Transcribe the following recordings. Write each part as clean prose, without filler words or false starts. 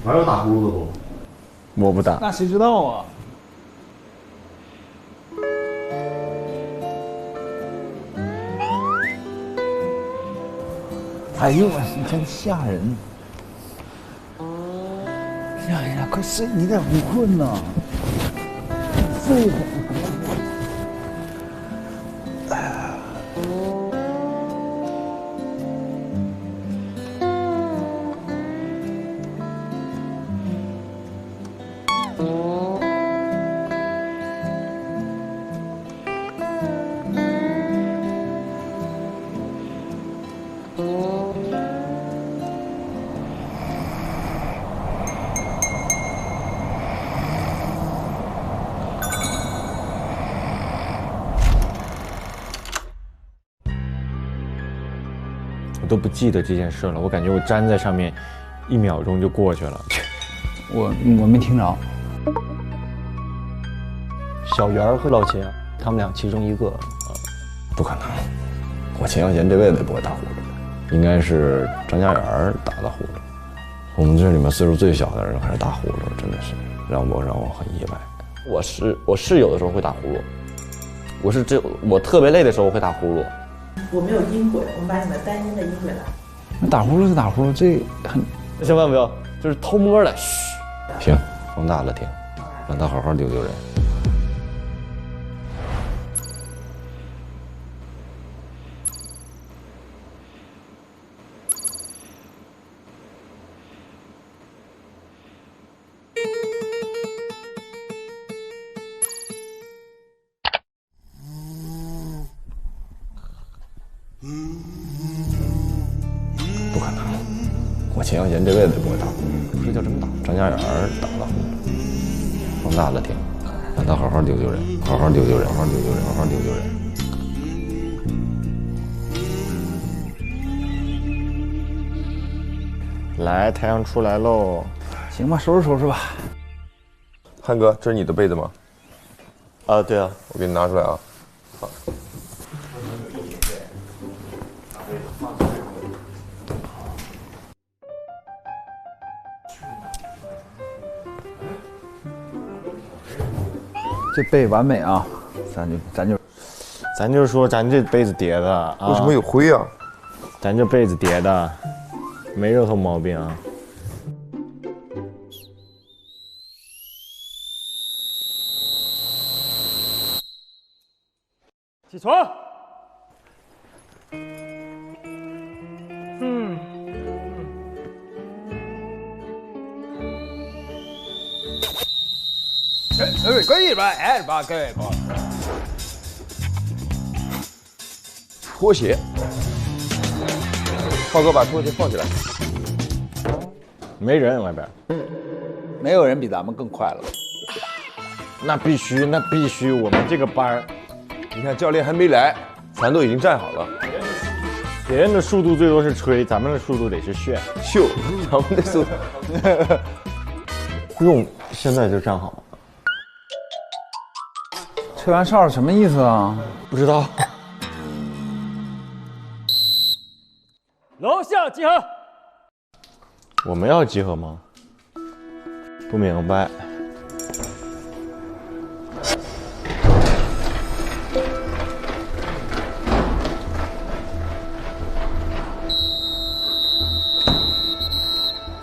哪有打呼噜的不？我不打。那谁知道啊？哎呦，你真吓人！哎呀，快睡，你得不困呐，睡一会儿。我都不记得这件事了，我感觉我粘在上面，1秒钟就过去了。我没听着。小袁和老秦，他们俩其中一个，不可能，我秦霄贤这辈子也不会打呼噜的，应该是张家元打的呼噜。我们这里面岁数最小的人还是打呼噜，真的是让我很意外。我是有的时候会打呼噜，我特别累的时候会打呼噜。我没有音轨，我们把你们单音的音轨来。那打呼噜就打呼噜，这很千万不要，就是偷摸的，嘘。停，风大了停，让他好好丢丢人。不可能，我秦霄贤这辈子也不会打呼噜，这叫什么打？张家元打的呼噜，风大了停，让他好好丢丢人，好好丢丢人，好好丢丢人，好好丢丢人。来，太阳出来喽！行吧，收拾收拾吧。汉哥，这是你的被子吗？啊，对啊，我给你拿出来啊。好。这被完美啊，咱就说咱这被子叠的啊，为什么有灰啊？咱这被子叠的，没任何毛病啊。起床。可以吧？哎，吧，可以吧？拖鞋，浩哥把拖鞋放起来。没人外边，没有人比咱们更快了。那必须，那必须，我们这个班儿，你看教练还没来，咱都已经站好了。别人的速度最多是吹，咱们的速度得是炫秀，咱们的速度。不用，现在就站好。吹完哨什么意思啊？不知道。楼下集合。我们要集合吗？不明白。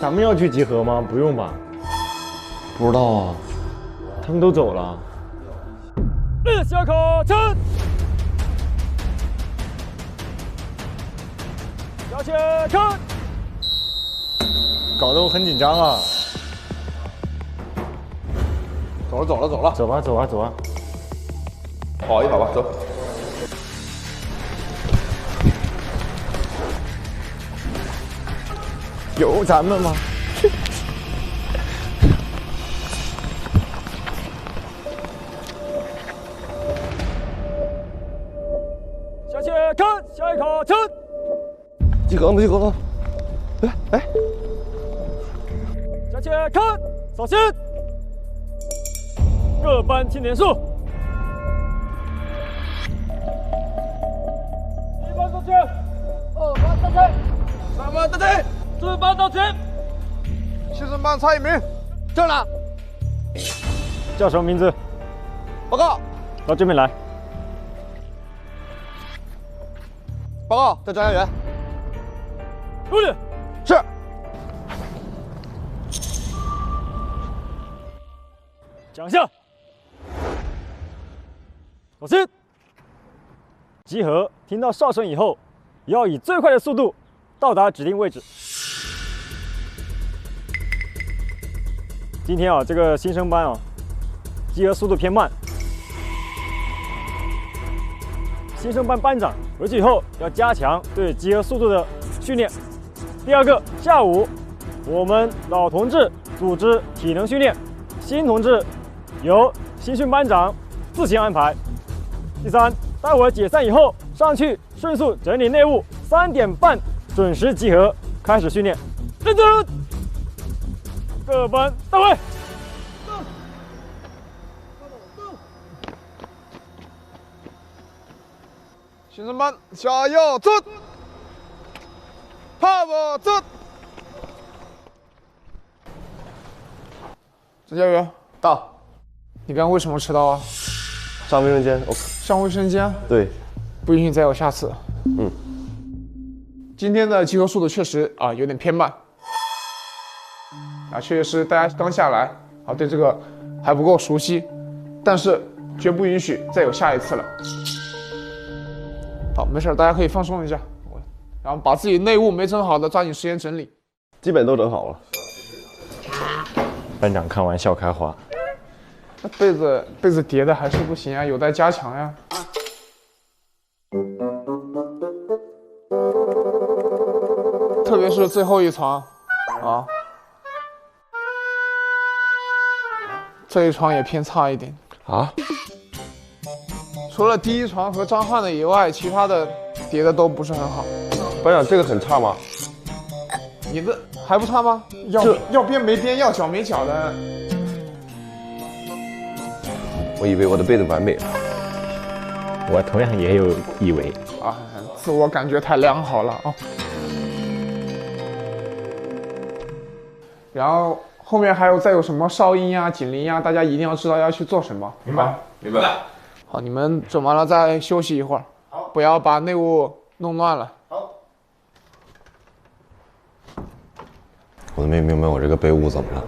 咱们要去集合吗？不用吧。不知道啊，他们都走了。列下课程。向前看。搞得我很紧张啊。走了走了走了，走吧走吧走吧。跑一跑吧，走。有咱们吗？向前看，下一课程。集合了集合了。哎，向前看，扫兴。各班听点数。一班到齐，二班到齐，三班到齐，四班到齐。新生班蔡一鸣，这儿呢。叫什么名字？报告，到这边来。报告，这张家元。录取。是。讲一下。首先，集合，听到哨声以后，要以最快的速度到达指定位置。今天啊，这个新生班啊，集合速度偏慢。新生班班长回去以后要加强对集合速度的训练。第二个，下午我们老同志组织体能训练，新同志由新训班长自行安排。第三，待会儿解散以后上去迅速整理内务，3点半准时集合，开始训练。认真，各班到位。新生班加油，走！怕不走！张家元到。你刚刚为什么迟到啊？上卫生间。OK。上卫生间？对。不允许再有下次。嗯。今天的集合速度确实有点偏慢。确实是大家刚下来对这个还不够熟悉，但是绝不允许再有下一次了。好，没事，大家可以放松一下，然后把自己内务没整好的抓紧时间整理。基本都整好了。班长开玩笑开花。那被子叠的还是不行啊，有待加强呀。特别是最后一床，这一床也偏差一点啊。除了第一床和张翰的以外，其他的叠的都不是很好。班长，这个很差吗？你的还不差吗？要边没边，要角没角的。我以为我的被子完美了。我同样也有以为。自我感觉太良好了啊。然后后面还有再有什么哨音呀、警铃呀，大家一定要知道要去做什么。明白。好，你们整完了再休息一会儿，不要把内务弄乱了。我都没明白我这个被褥怎么了，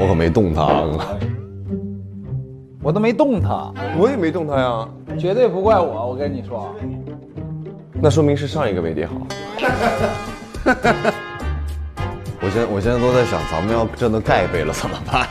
我可没动它。我都没动它，我也没动它呀。绝对不怪我，我跟你说。那说明是上一个没叠好。我现在都在想，咱们要真的盖被了怎么办？